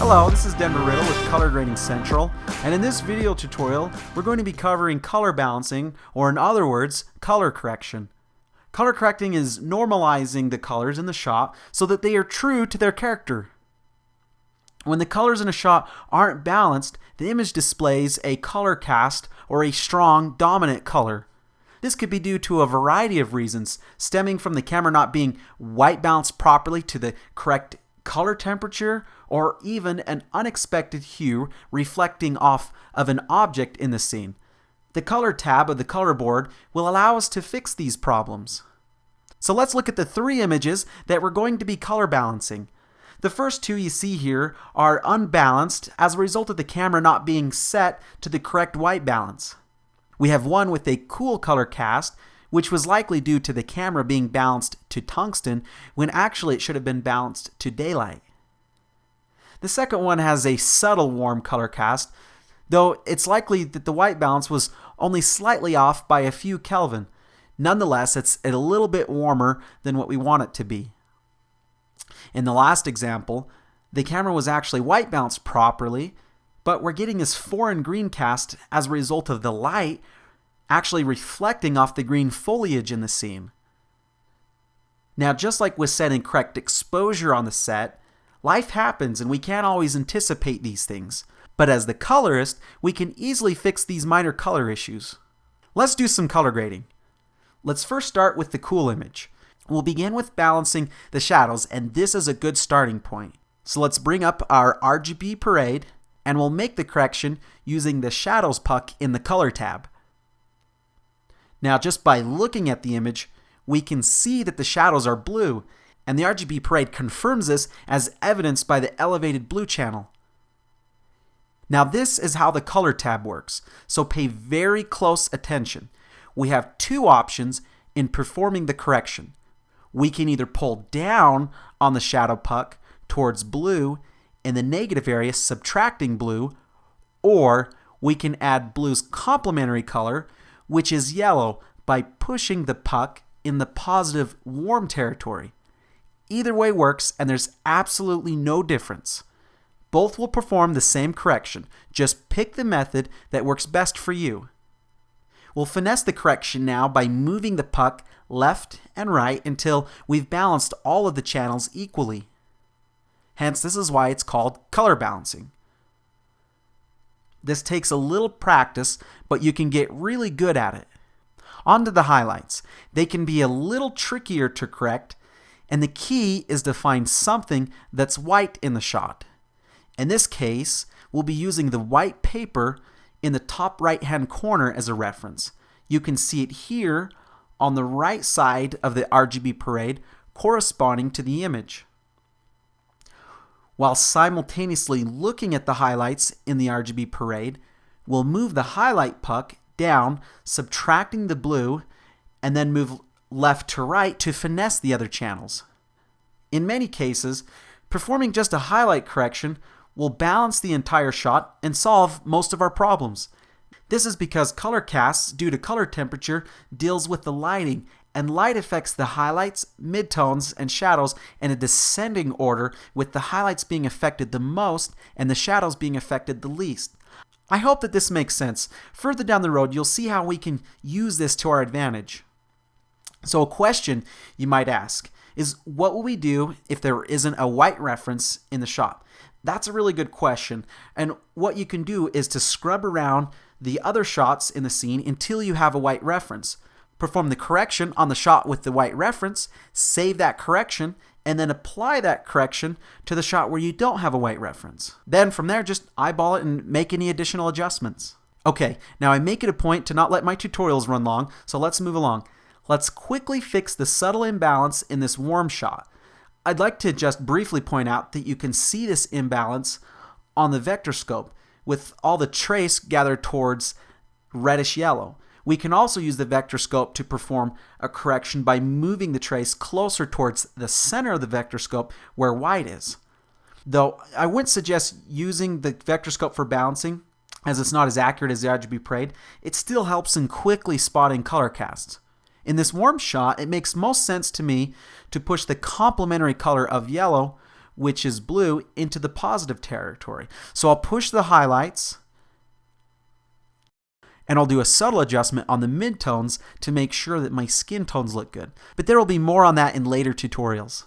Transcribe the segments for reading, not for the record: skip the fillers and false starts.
Hello, this is Denver Riddle with Color Grading Central, and in this video tutorial, we're going to be covering color balancing, or in other words, color correction. Color correcting is normalizing the colors in the shot so that they are true to their character. When the colors in a shot aren't balanced, the image displays a color cast or a strong, dominant color. This could be due to a variety of reasons, stemming from the camera not being white balanced properly to the correct color temperature, or even an unexpected hue reflecting off of an object in the scene. The color tab of the color board will allow us to fix these problems. So let's look at the three images that we're going to be color balancing. The first two you see here are unbalanced as a result of the camera not being set to the correct white balance. We have one with a cool color cast, which was likely due to the camera being balanced to tungsten when actually it should have been balanced to daylight. The second one has a subtle warm color cast, though it's likely that the white balance was only slightly off by a few Kelvin. Nonetheless, it's a little bit warmer than what we want it to be. In the last example, the camera was actually white balanced properly, but we're getting this foreign green cast as a result of the light actually reflecting off the green foliage in the scene. Now, just like with setting correct exposure on the set, life happens and we can't always anticipate these things. But as the colorist, we can easily fix these minor color issues. Let's do some color grading. Let's first start with the cool image. We'll begin with balancing the shadows, and this is a good starting point. So let's bring up our RGB parade, and we'll make the correction using the shadows puck in the color tab. Now, just by looking at the image, we can see that the shadows are blue, and the RGB parade confirms this as evidenced by the elevated blue channel. Now, this is how the color tab works, so pay very close attention. We have two options in performing the correction. We can either pull down on the shadow puck towards blue in the negative area, subtracting blue, or we can add blue's complementary color, which is yellow, by pushing the puck in the positive warm territory. Either way works, and there's absolutely no difference. Both will perform the same correction. Just pick the method that works best for you. We'll finesse the correction now by moving the puck left and right until we've balanced all of the channels equally. Hence, this is why it's called color balancing. This takes a little practice, but you can get really good at it. On to the highlights. They can be a little trickier to correct, and the key is to find something that's white in the shot. In this case, we'll be using the white paper in the top right-hand corner as a reference. You can see it here on the right side of the RGB parade corresponding to the image. While simultaneously looking at the highlights in the RGB parade, we'll move the highlight puck down, subtracting the blue, and then move left to right to finesse the other channels. In many cases, performing just a highlight correction will balance the entire shot and solve most of our problems. This is because color casts, due to color temperature, deals with the lighting, and light affects the highlights, midtones, and shadows in a descending order, with the highlights being affected the most and the shadows being affected the least. I hope that this makes sense. Further down the road, you'll see how we can use this to our advantage. So a question you might ask is, what will we do if there isn't a white reference in the shot? That's a really good question, and what you can do is to scrub around the other shots in the scene until you have a white reference. Perform the correction on the shot with the white reference, save that correction, and then apply that correction to the shot where you don't have a white reference. Then from there, just eyeball it and make any additional adjustments. Okay, now I make it a point to not let my tutorials run long, so let's move along. Let's quickly fix the subtle imbalance in this warm shot. I'd like to just briefly point out that you can see this imbalance on the vector scope with all the trace gathered towards reddish yellow. We can also use the vector scope to perform a correction by moving the trace closer towards the center of the vector scope where white is. Though I wouldn't suggest using the vector scope for balancing, as it's not as accurate as the RGB parade, it still helps in quickly spotting color casts. In this warm shot, it makes most sense to me to push the complementary color of yellow which is blue, into the positive territory. So I'll push the highlights, and I'll do a subtle adjustment on the midtones to make sure that my skin tones look good. But there will be more on that in later tutorials.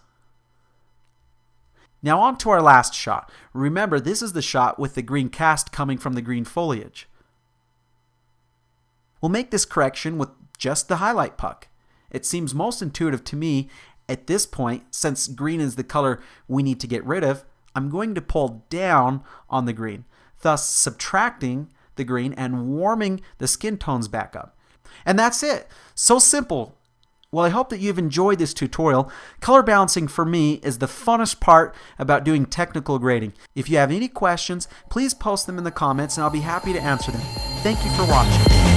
Now on to our last shot. Remember, this is the shot with the green cast coming from the green foliage. We'll make this correction with just the highlight puck. It seems most intuitive to me at this point, since green is the color we need to get rid of. I'm going to pull down on the green, thus subtracting the green and warming the skin tones back up. And that's it. So simple. Well, I hope that you've enjoyed this tutorial. Color balancing for me is the funnest part about doing technical grading. If you have any questions, please post them in the comments and I'll be happy to answer them. Thank you for watching.